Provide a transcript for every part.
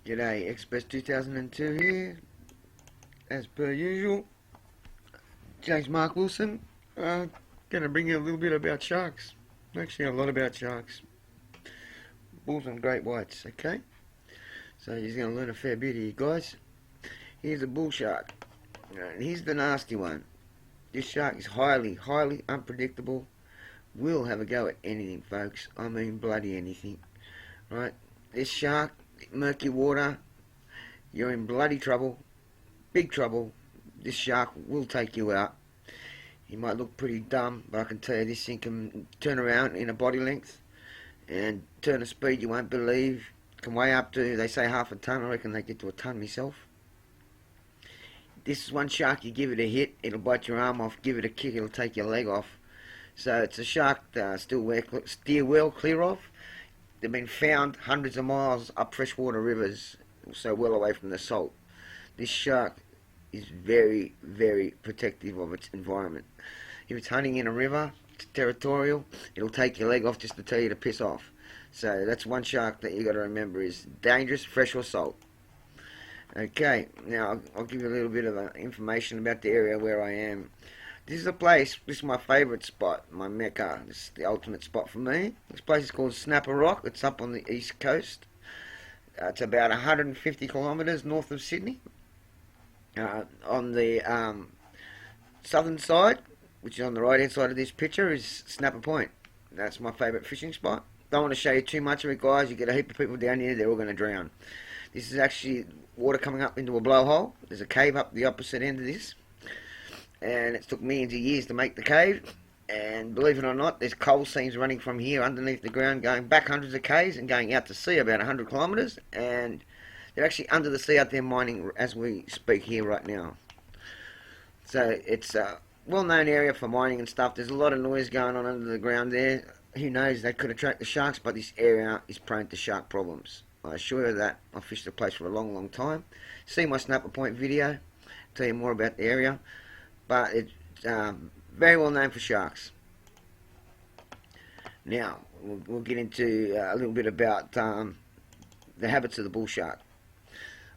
G'day, Express 2002 here, as per usual. James Mark Wilson, gonna bring you a little bit about sharks. Actually, a lot about sharks. Bulls and great whites, okay? So you're gonna learn a fair bit here, guys. Here's a bull shark. Here's the nasty one. This shark is highly unpredictable. Will have a go at anything, folks. I mean, bloody anything. Right? This shark, murky water, you're in bloody trouble, big trouble. This shark will take you out. You might look pretty dumb, but I can tell you this thing can turn around in a body length and turn a speed you won't believe. Can weigh up to, they say, half a ton. I reckon they get to a ton myself. This is one shark, you give it a hit, it'll bite your arm off. Give it a kick, it'll take your leg off. So it's a shark to steer well clear of. They've been found hundreds of miles up freshwater rivers, so well away from the salt. This shark is very protective of its environment. If it's hunting in a river, it's territorial, it'll take your leg off just to tell you to piss off. So that's one shark that you got to remember is dangerous, fresh or salt. Okay, now I'll give you a little bit of information about the area where I am. This is a place, this is my favourite spot, my mecca. This is the ultimate spot for me. This place is called Snapper Rock. It's up on the east coast. It's about 150 kilometres north of Sydney. On the southern side, which is on the right hand side of this picture, is Snapper Point. That's my favourite fishing spot. Don't want to show you too much of it, guys. You get a heap of people down here, they're all going to drown. This is actually water coming up into a blowhole. There's a cave up the opposite end of this. And it's took millions of years to make the cave, and believe it or not, there's coal seams running from here underneath the ground going back hundreds of k's and going out to sea about 100 kilometres, and they're actually under the sea out there mining as we speak here right now. So it's a well-known area for mining and stuff. There's a lot of noise going on under the ground there. Who knows, they could attract the sharks, but this area is prone to shark problems. I assure you that. I've fished the place for a long time. See my Snapper Point video, tell you more about the area. But it's very well known for sharks. Now, we'll get into a little bit about the habits of the bull shark.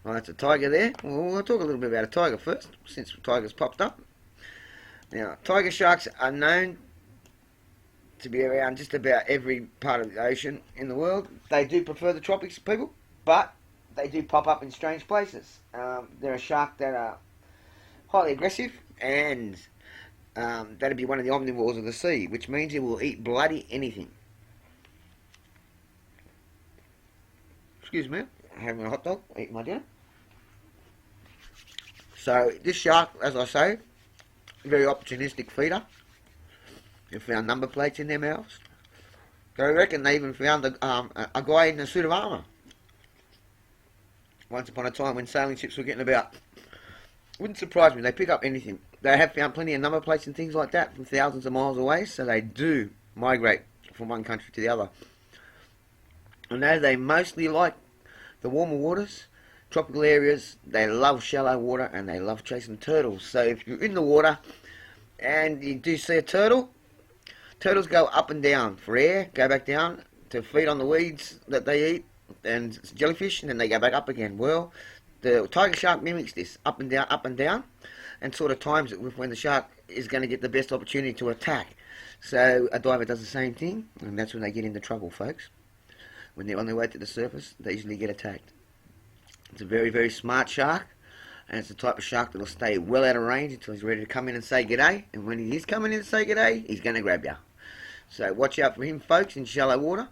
Well, that's a tiger there. Well, we'll talk a little bit about a tiger first, since tigers popped up. Now, tiger sharks are known to be around just about every part of the ocean in the world. They do prefer the tropics, people, but they do pop up in strange places. They're a shark that are highly aggressive, and that'd be one of the omnivores of the sea, which means it will eat bloody anything. Excuse me, I'm having a hot dog, eating my dinner. So this shark, as I say, very opportunistic feeder. They found number plates in their mouths. They reckon they even found a guy in a suit of armour. Once upon a time when sailing ships were getting about. Wouldn't surprise me, they pick up anything. They have found plenty of number plates and things like that from thousands of miles away, so they do migrate from one country to the other. I know they mostly like the warmer waters, tropical areas. They love shallow water and they love chasing turtles. So if you're in the water and you do see a turtle, turtles go up and down for air, go back down to feed on the weeds that they eat and jellyfish, and then they go back up again. Well, the tiger shark mimics this, up and down, and sort of times it with when the shark is going to get the best opportunity to attack. So a diver does the same thing, and that's when they get into trouble, folks. When they're on their way to the surface, they usually get attacked. It's a very smart shark, and it's the type of shark that will stay well out of range until he's ready to come in and say g'day, and when he is coming in to say g'day, he's going to grab you. So watch out for him, folks, in shallow water.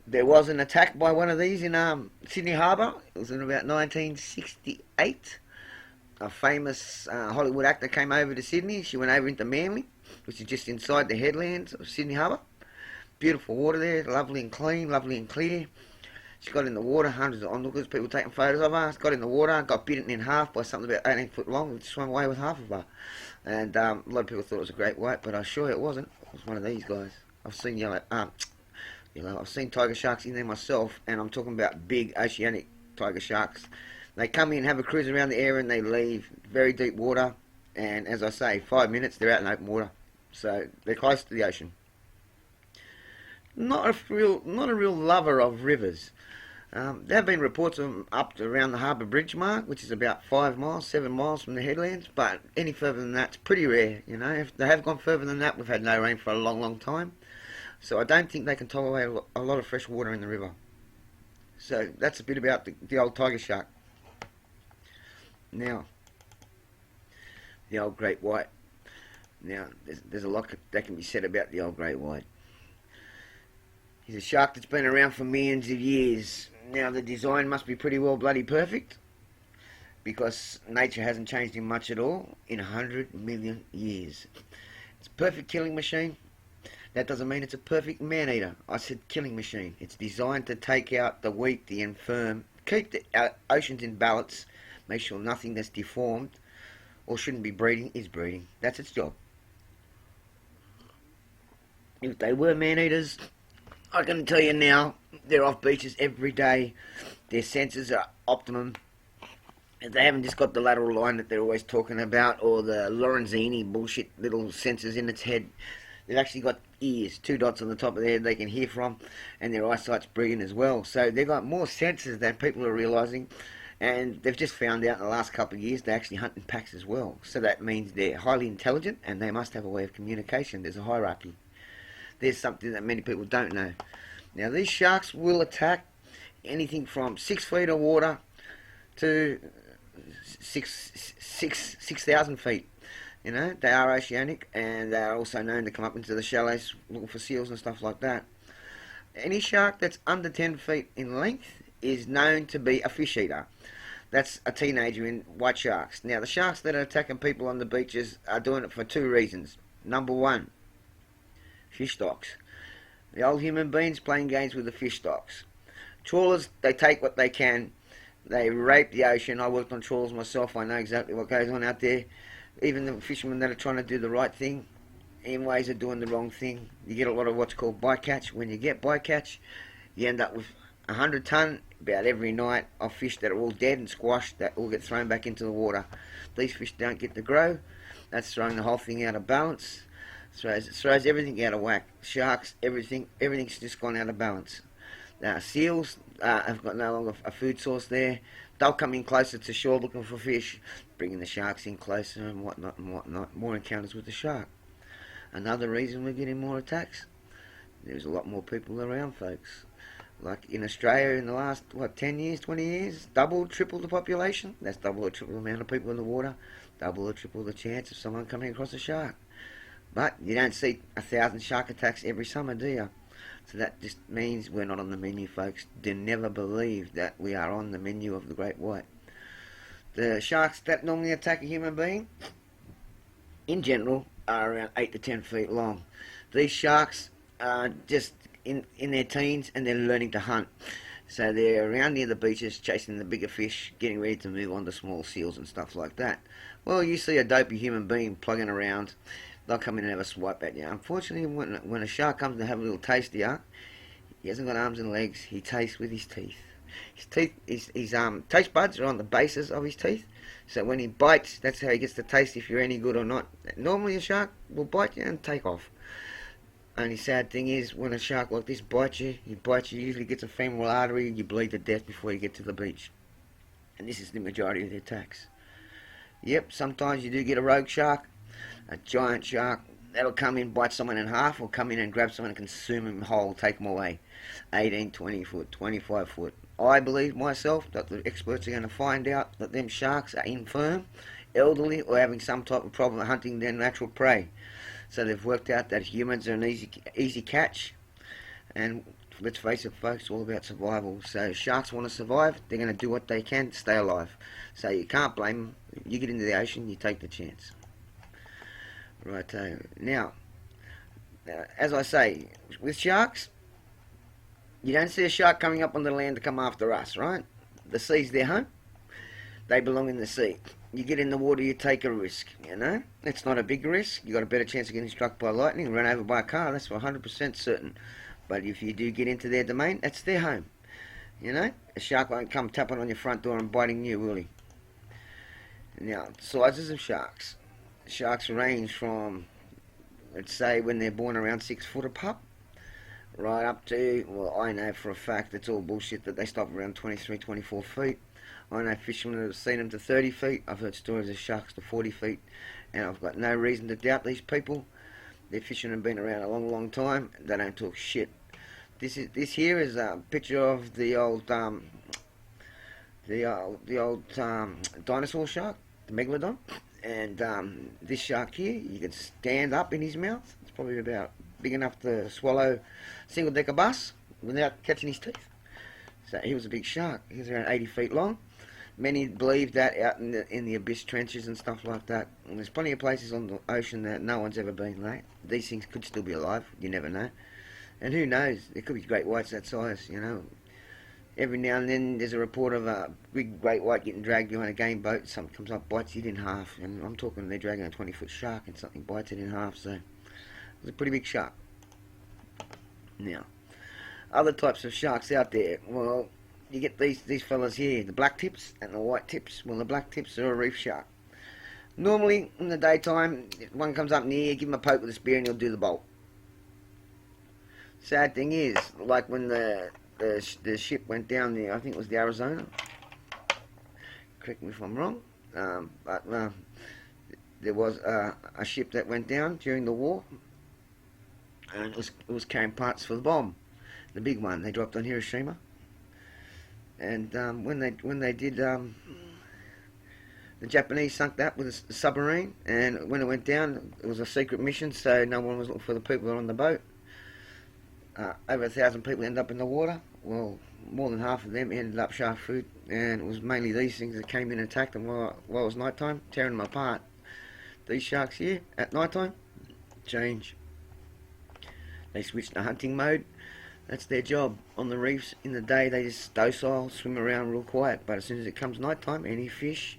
There was an attack by one of these in Sydney Harbour. It was in about 1968. A famous Hollywood actor came over to Sydney. She went over into Manly, which is just inside the headlands of Sydney Harbour. Beautiful water there, lovely and clean, lovely and clear. She got in the water, hundreds of onlookers, people taking photos of her. She got in the water, got bitten in half by something about 18 foot long, and swam away with half of her. And a lot of people thought it was a great white, but I assure you it wasn't. It was one of these guys. I've seen I've seen tiger sharks in there myself, and I'm talking about big oceanic tiger sharks. They come in, have a cruise around the area, and they leave. Very deep water, and as I say, 5 minutes, they're out in open water. So they're close to the ocean. Not a real lover of rivers. There have been reports of them up to around the Harbour Bridge mark, which is about 5 miles, 7 miles from the headlands, but any further than that's pretty rare, you know. If they have gone further than that, we've had no rain for a long, long time. So I don't think they can tolerate a lot of fresh water in the river. So that's a bit about the old tiger shark. Now, the old great white. Now, there's a lot that can be said about the old great white. He's a shark that's been around for millions of years. Now, the design must be pretty well bloody perfect, because nature hasn't changed him much at all in 100 million years. It's a perfect killing machine. That doesn't mean it's a perfect man-eater. I said killing machine. It's designed to take out the weak, the infirm, keep the oceans in balance, make sure nothing that's deformed or shouldn't be breeding is breeding. That's its job. If they were man-eaters, I can tell you now, they're off beaches every day. Their senses are optimum. They haven't just got the lateral line that they're always talking about, or the Lorenzini bullshit little sensors in its head. They've actually got ears, 2 dots on the top of their head they can hear from, and their eyesight's brilliant as well. So they've got more senses than people are realising, and they've just found out in the last couple of years they actually hunt in packs as well. So that means they're highly intelligent, and they must have a way of communication. There's a hierarchy. There's something that many people don't know. Now, these sharks will attack anything from 6 feet of water to 6,000 feet. You know, they are oceanic, and they are also known to come up into the shallows looking for seals and stuff like that. Any shark that's under 10 feet in length is known to be a fish eater. That's a teenager in white sharks. Now, the sharks that are attacking people on the beaches are doing it for 2 reasons. Number 1, fish stocks. The old human beings playing games with the fish stocks. Trawlers, they take what they can. They rape the ocean. I worked on trawlers myself. I know exactly what goes on out there. Even the fishermen that are trying to do the right thing, in ways of doing the wrong thing. You get a lot of what's called bycatch. When you get bycatch, you end up with 100 tonne about every night of fish that are all dead and squashed, that all get thrown back into the water. These fish don't get to grow. That's throwing the whole thing out of balance. It throws everything out of whack. Sharks, everything's just gone out of balance. Seals have got no longer a food source there. They'll come in closer to shore looking for fish, bringing the sharks in closer and whatnot and whatnot. More encounters with the shark. Another reason we're getting more attacks, there's a lot more people around, folks. Like in Australia in the last, 10 years, 20 years, double, triple the population. That's double or triple the amount of people in the water. Double or triple the chance of someone coming across a shark. But you don't see 1,000 shark attacks every summer, do you? So that just means we're not on the menu, folks. Do never believe that we are on the menu of the great white. The sharks that normally attack a human being, in general, are around 8 to 10 feet long. These sharks are just in their teens, and they're learning to hunt. So they're around near the beaches chasing the bigger fish, getting ready to move on to small seals and stuff like that. Well, you see a dopey human being plugging around, they'll come in and have a swipe at you. Unfortunately, when a shark comes to have a little taste of you, he hasn't got arms and legs. He tastes with his teeth. His taste buds are on the bases of his teeth. So when he bites, that's how he gets to taste if you're any good or not. Normally a shark will bite you and take off. Only sad thing is, when a shark like this bites you, usually gets a femoral artery, you bleed to death before you get to the beach. And this is the majority of the attacks. Yep, sometimes you do get a rogue shark, a giant shark, that'll come in, bite someone in half, or come in and grab someone and consume them whole, take them away. 18, 20 foot, 25 foot. I believe myself that the experts are going to find out that them sharks are infirm, elderly, or having some type of problem hunting their natural prey. So they've worked out that humans are an easy catch, and let's face it, folks, it's all about survival. So sharks want to survive, they're going to do what they can to stay alive. So you can't blame them. You get into the ocean, you take the chance. Right, now, as I say, with sharks, you don't see a shark coming up on the land to come after us, right? The sea's their home. They belong in the sea. You get in the water, you take a risk, you know? It's not a big risk. You got a better chance of getting struck by lightning, run over by a car, that's for 100% certain. But if you do get into their domain, that's their home. You know? A shark won't come tapping on your front door and biting you, will he? Now, sizes of sharks. Sharks range from, let's say, when they're born around 6 foot a pup. right up to, well, I know for a fact it's all bullshit that they stop around 23, 24 feet. I know fishermen have seen them to 30 feet. I've heard stories of sharks to 40 feet, and I've got no reason to doubt these people. They're fishermen have been around a long, long time. They don't talk shit. This here is a picture of the old dinosaur shark, the megalodon, and this shark here, you can stand up in his mouth. It's probably about big enough to swallow a single-decker bus without catching his teeth. So he was a big shark. He was around 80 feet long. Many believe that out in the abyss trenches and stuff like that. And there's plenty of places on the ocean that no one's ever been, mate. These things could still be alive. You never know. And who knows? There could be great whites that size, you know. Every now and then there's a report of a big great white getting dragged behind a game boat. Something comes up, bites it in half. And I'm talking they're dragging a 20-foot shark and something bites it in half. So it's a pretty big shark. Now, other types of sharks out there. Well, you get these fellas here, the black tips and the white tips. Well, the black tips are a reef shark. Normally, in the daytime, if one comes up near you, give him a poke with a spear and he'll do the bolt. Sad thing is, like when the ship went down there, I think it was the Arizona. Correct me if I'm wrong. But there was a ship that went down during the war, and it was carrying parts for the bomb, the big one they dropped on Hiroshima. And when they did, the Japanese sunk that with a submarine, and when it went down, it was a secret mission, so no one was looking for the people that were on the boat. Over 1,000 people ended up in the water. Well, more than half of them ended up shark food, and it was mainly these things that came in and attacked them while it was night time, tearing them apart. These sharks here, at night time, change. They switch to hunting mode. That's their job on the reefs. In the day, they just docile, swim around real quiet. But as soon as it comes night time, any fish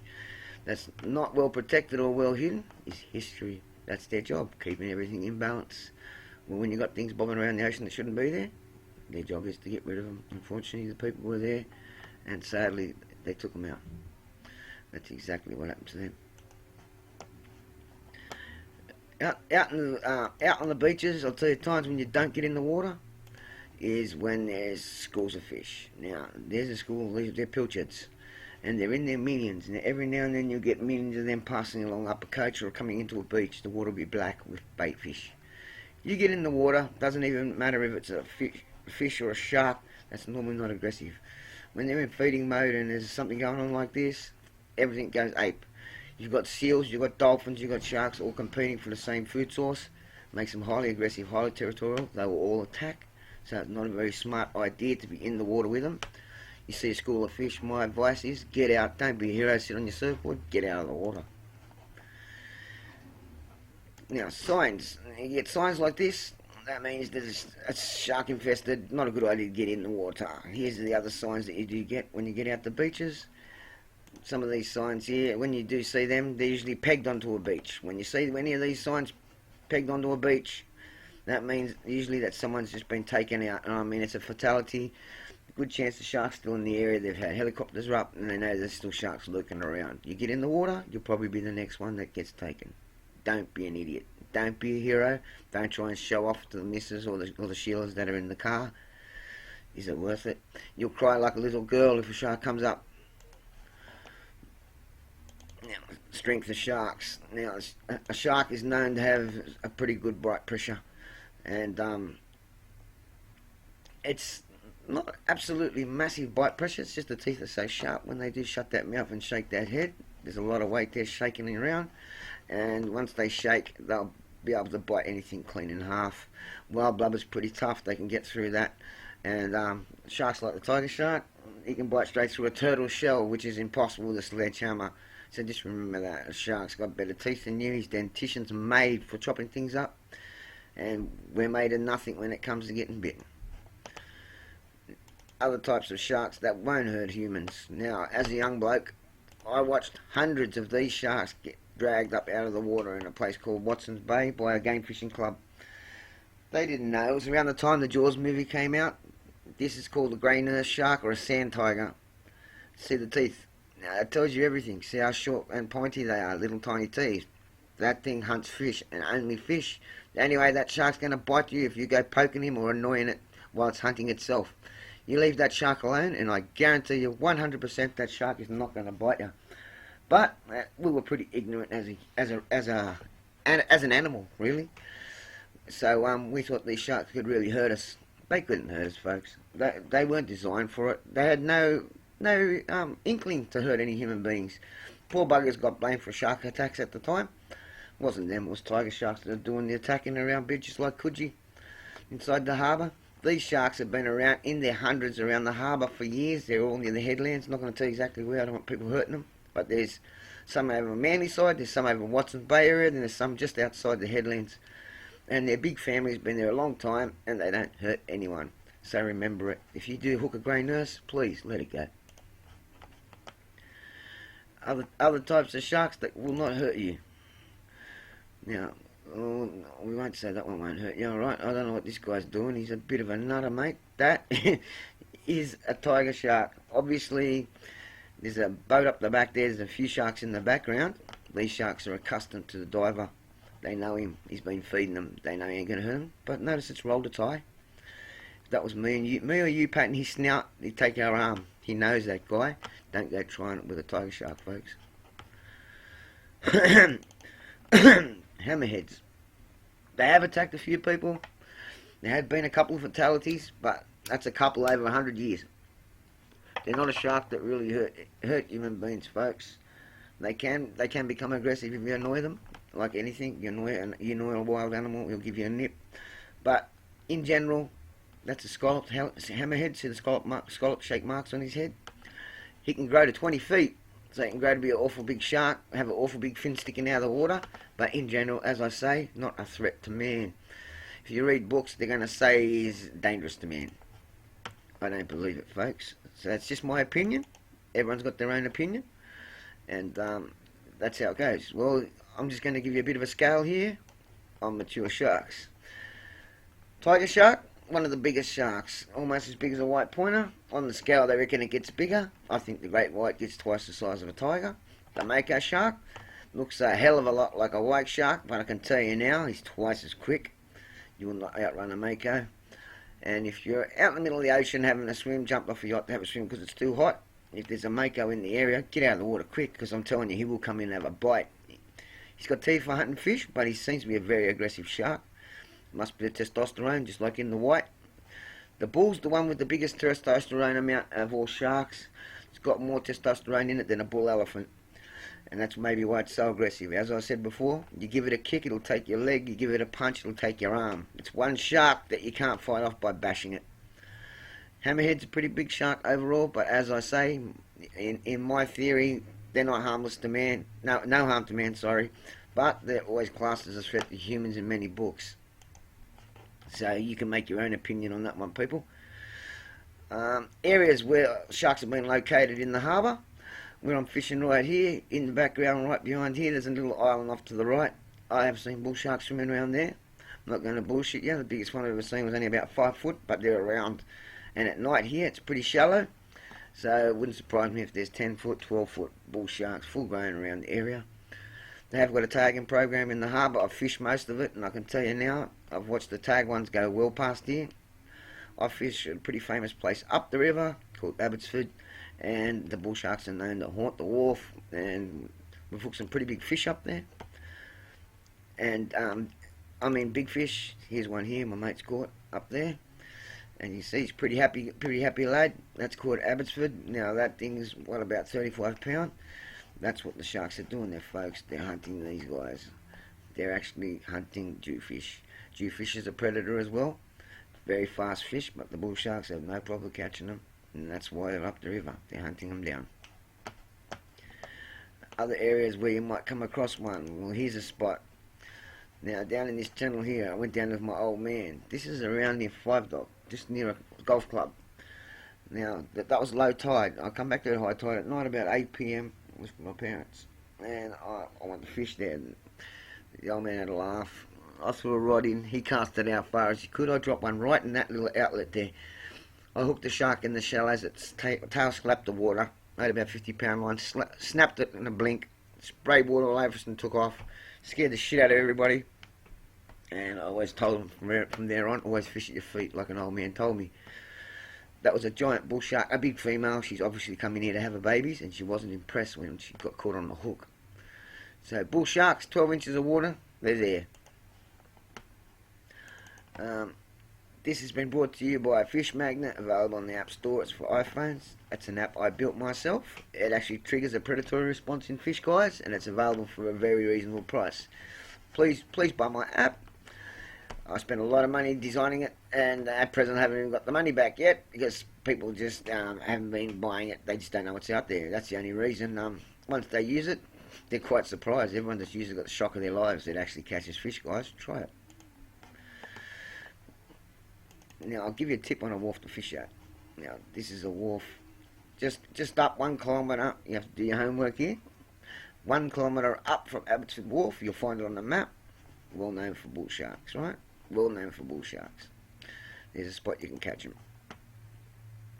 that's not well protected or well hidden is history. That's their job, keeping everything in balance. Well, when you've got things bobbing around the ocean that shouldn't be there, their job is to get rid of them. Unfortunately, the people were there, and sadly, they took them out. That's exactly what happened to them. Out on the beaches, I'll tell you times when you don't get in the water is when there's schools of fish. Now, there's a school, they're pilchards, and they're in their millions, and every now and then you'll get millions of them passing along up a coach or coming into a beach. The water will be black with bait fish. You get in the water, doesn't even matter if it's a fish or a shark, that's normally not aggressive. When they're in feeding mode and there's something going on like this, everything goes ape. You've got seals, you've got dolphins, you've got sharks all competing for the same food source. Makes them highly aggressive, highly territorial. They will all attack. So it's not a very smart idea to be in the water with them. You see a school of fish, my advice is get out. Don't be a hero, sit on your surfboard, get out of the water. Now, signs. You get signs like this, that means that it's shark infested, not a good idea to get in the water. Here's the other signs that you do get when you get out the beaches. Some of these signs here, when you do see them, they're usually pegged onto a beach. When you see any of these signs pegged onto a beach, that means usually that someone's just been taken out. And I mean, it's a fatality. Good chance the shark's still in the area. They've had helicopters up and they know there's still sharks lurking around. You get in the water, you'll probably be the next one that gets taken. Don't be an idiot. Don't be a hero. Don't try and show off to the missus or the Sheilas that are in the car. Is it worth it? You'll cry like a little girl if a shark comes up. Now, strength of sharks. Now, a shark is known to have a pretty good bite pressure, and it's not absolutely massive bite pressure. It's just the teeth are so sharp when they do shut that mouth and shake that head. There's a lot of weight there shaking around, and once they shake, they'll be able to bite anything clean in half. Wild blubber's pretty tough. They can get through that, and sharks like the tiger shark, he can bite straight through a turtle shell, which is impossible with a sledgehammer. So just remember that a shark's got better teeth than you. His dentition's made for chopping things up, and we're made of nothing when it comes to getting bitten. Other types of sharks that won't hurt humans. Now, as a young bloke, I watched hundreds of these sharks get dragged up out of the water in a place called Watson's Bay by a game fishing club. They didn't know. It was around the time the Jaws movie came out. This is called a grey nurse shark or a sand tiger. See the teeth. Now, that tells you everything. See how short and pointy they are, little tiny teeth. That thing hunts fish, and only fish. The only way that shark's going to bite you if you go poking him or annoying it. while it's hunting itself. You leave that shark alone, and I guarantee you 100% that shark is not going to bite you. But we were pretty ignorant as an animal, really. So we thought these sharks could really hurt us. They couldn't hurt us, folks. They weren't designed for it. They had no inkling to hurt any human beings. Poor buggers got blamed for shark attacks at the time. It wasn't them, it was tiger sharks that were doing the attacking around beaches like Coogee, inside the harbour. These sharks have been around in their hundreds around the harbour for years. They're all near the headlands. I'm not going to tell you exactly where. I don't want people hurting them. But there's some over on Manly side, there's some over Watson's Bay area, and there's some just outside the headlands. And their big families been there a long time, and they don't hurt anyone. So remember it. If you do hook a grey nurse, please let it go. Other types of sharks that will not hurt you. Now, we won't say that one won't hurt you, alright? I don't know what this guy's doing. He's a bit of a nutter, mate. That is a tiger shark. Obviously, there's a boat up the back there. There's a few sharks in the background. These sharks are accustomed to the diver. They know him. He's been feeding them. They know he ain't going to hurt them. But notice it's rolled a tie. If that was me or you patting his snout, he'd take our arm. He knows that guy. Don't go trying it with a tiger shark, folks. Hammerheads. They have attacked a few people. There have been a couple of fatalities, but that's a couple over 100 years. They're not a shark that really hurt human beings, folks. They can become aggressive if you annoy them. Like anything, you annoy a wild animal, it'll give you a nip. But in general, that's a scalloped hammerhead. See the scallop shaped marks on his head? He can grow to 20 feet, so he can grow to be an awful big shark, have an awful big fin sticking out of the water. But in general, as I say, not a threat to man. If you read books, they're going to say he's dangerous to man. I don't believe it, folks. So that's just my opinion. Everyone's got their own opinion. And that's how it goes. Well, I'm just going to give you a bit of a scale here on mature sharks. Tiger shark, one of the biggest sharks, almost as big as a white pointer. On the scale, they reckon it gets bigger. I think the great white gets twice the size of a tiger. The mako shark looks a hell of a lot like a white shark, but I can tell you now, he's twice as quick. You will not outrun a mako. And if you're out in the middle of the ocean having a swim, jump off a yacht to have a swim because it's too hot, if there's a mako in the area, get out of the water quick, because I'm telling you, he will come in and have a bite. He's got teeth for hunting fish, but he seems to be a very aggressive shark. Must be the testosterone, just like in the white. The bull's the one with the biggest testosterone amount of all sharks. It's got more testosterone in it than a bull elephant. And that's maybe why it's so aggressive. As I said before, you give it a kick, it'll take your leg. You give it a punch, it'll take your arm. It's one shark that you can't fight off by bashing it. Hammerhead's a pretty big shark overall, but as I say, in my theory, they're not harmless to man. No harm to man, sorry. But they're always classed as a threat to humans in many books. So you can make your own opinion on that one, people. Areas where sharks have been located in the harbour. Where I'm fishing right here, in the background right behind here, there's a little island off to the right. I have seen bull sharks swimming around there. I'm not going to bullshit you. The biggest one I've ever seen was only about 5 foot, but they're around. And at night here, it's pretty shallow. So it wouldn't surprise me if there's 10 foot, 12 foot bull sharks full grown around the area. They have got a tagging program in the harbour. I've fished most of it, and I can tell you now, I've watched the tag ones go well past here. I fish at a pretty famous place up the river called Abbotsford, and the bull sharks are known to haunt the wharf, and we've hooked some pretty big fish up there. And I mean big fish. Here's one here my mate's caught up there, and you see he's pretty happy lad. That's called Abbotsford. Now that thing is what, about 35 pound. That's what the sharks are doing there, folks. They're hunting these guys. They're actually hunting jewfish. Jewfish is a predator as well. Very fast fish, but the bull sharks have no problem catching them, and that's why they're up the river. They're hunting them down. Other areas where you might come across one. Well, here's a spot. Now, down in this tunnel here, I went down with my old man. This is around near Five Dock, just near a golf club. Now, that was low tide. I come back there at high tide at night, about 8 p.m. with my parents. And I went to fish there. And the old man had a laugh. I threw a rod in. He cast it out far as he could. I dropped one right in that little outlet there. I hooked the shark in the shallows. Its tail slapped the water. Made about 50-pound line. Snapped it in a blink. Sprayed water all over us and took off. Scared the shit out of everybody. And I always told them from there on, always fish at your feet, like an old man told me. That was a giant bull shark, a big female. She's obviously come in here to have her babies, and she wasn't impressed when she got caught on the hook. So bull sharks, 12 inches of water, they're there. This has been brought to you by Fish Magnet, available on the App Store. It's for iPhones. That's an app I built myself. It actually triggers a predatory response in fish, guys, and it's available for a very reasonable price. Please buy my app. I spent a lot of money designing it, and at present I haven't even got the money back yet because people just haven't been buying it. They just don't know what's out there. That's the only reason. Once they use it, they're quite surprised. Everyone that's used it got the shock of their lives. It actually catches fish, guys. Try it. Now, I'll give you a tip on a wharf to fish at. Now, this is a wharf just up 1 kilometre. You have to do your homework here. 1 kilometre up from Abbotsford Wharf, you'll find it on the map. Well known for bull sharks, right? Well known for bull sharks. There's a spot you can catch them.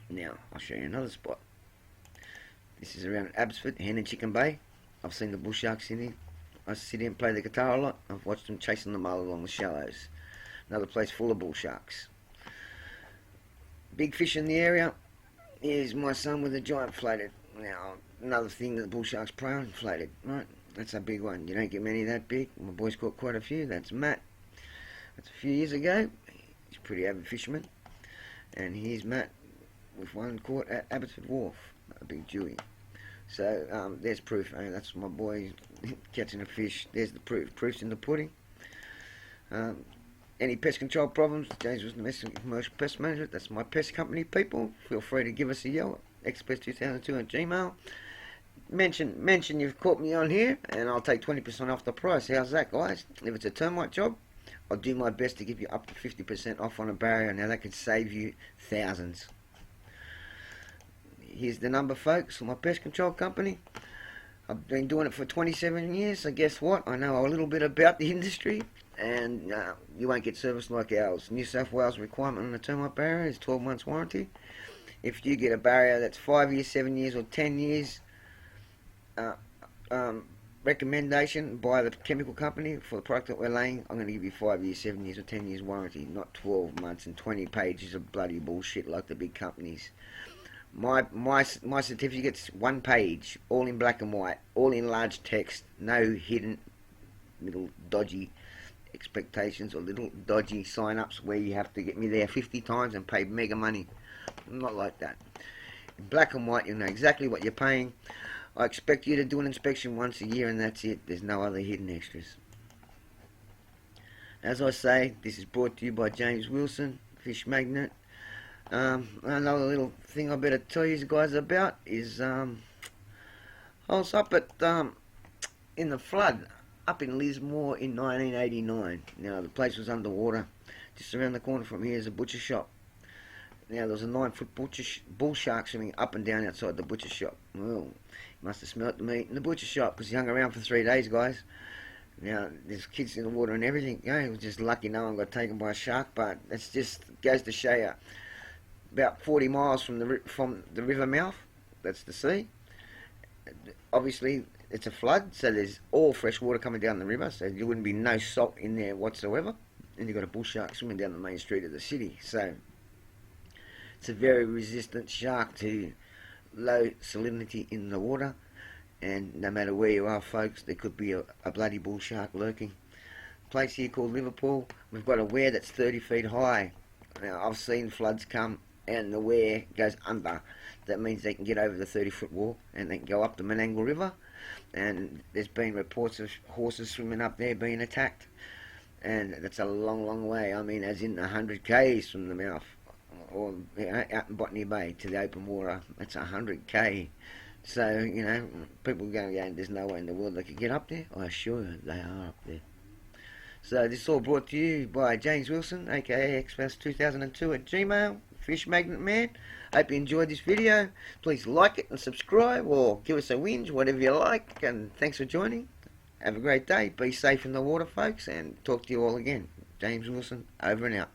Now, I'll show you another spot. This is around Abbotsford, Hen and Chicken Bay. I've seen the bull sharks in here. I sit here and play the guitar a lot. I've watched them chasing the mole along the shallows. Another place full of bull sharks. Big fish in the area is my son with a giant flathead. Now, another thing that the bull sharks prey on, flathead, right? That's a big one. You don't get many that big. My boy's caught quite a few. That's Matt. That's a few years ago. He's a pretty avid fisherman. And here's Matt with one caught at Abbotsford Wharf, a big Dewey. So there's proof. That's my boy catching a fish. There's the proof. Proof's in the pudding. Any pest control problems, James was the commercial pest management. That's my pest company, people. Feel free to give us a yell at xpest2002 at Gmail. Mention you've caught me on here, and I'll take 20% off the price. How's that, guys? If it's a termite job, I'll do my best to give you up to 50% off on a barrier. Now that could save you thousands. Here's the number, folks, for my pest control company. I've been doing it for 27 years, so guess what? I know a little bit about the industry, and you won't get service like ours. New South Wales requirement on the termite barrier is 12 months warranty. If you get a barrier that's 5 years, 7 years, or 10 years, recommendation by the chemical company for the product that we're laying, I'm going to give you 5 years, 7 years, or 10 years warranty, not 12 months and 20 pages of bloody bullshit like the big companies. My certificate's 1 page, all in black and white, all in large text, no hidden little dodgy expectations or little dodgy sign-ups where you have to get me there 50 times and pay mega money. I'm not like that. In black and white, you know exactly what you're paying. I expect you to do an inspection once a year and that's it. There's no other hidden extras. As I say, this is brought to you by James Wilson, Fish Magnet. Another little thing I better tell you guys about is I was up at in the flood up in Lismore in 1989. Now the place was underwater. Just around the corner from here is a butcher shop. Now there was a 9-foot bull shark swimming up and down outside the butcher shop. Well, he must have smelt the meat in the butcher shop because he hung around for 3 days, guys. Now there's kids in the water and everything. You know, he was just lucky no one got taken by a shark, but it just goes to show you. About 40 miles from the river mouth, that's the sea. Obviously, it's a flood, so there's all fresh water coming down the river, so there wouldn't be no salt in there whatsoever. And you've got a bull shark swimming down the main street of the city. So it's a very resistant shark to low salinity in the water. And no matter where you are, folks, there could be a bloody bull shark lurking. A place here called Liverpool, we've got a weir that's 30 feet high. Now, I've seen floods come and the weir goes under. That means they can get over the 30-foot wall and they can go up the Menangle River. And there's been reports of horses swimming up there being attacked. And that's a long, long way. I mean, as in 100 k's from the mouth, or out in Botany Bay to the open water. That's 100 k. So, you know, people are going, there's no way in the world they could get up there. I assure you, they are up there. So this is all brought to you by James Wilson, aka xpest2002 at Gmail. Fish Magnet Man. Hope you enjoyed this video. Please like it and subscribe or give us a whinge, whatever you like. And thanks for joining. Have a great day. Be safe in the water, folks, and talk to you all again. James Wilson, over and out.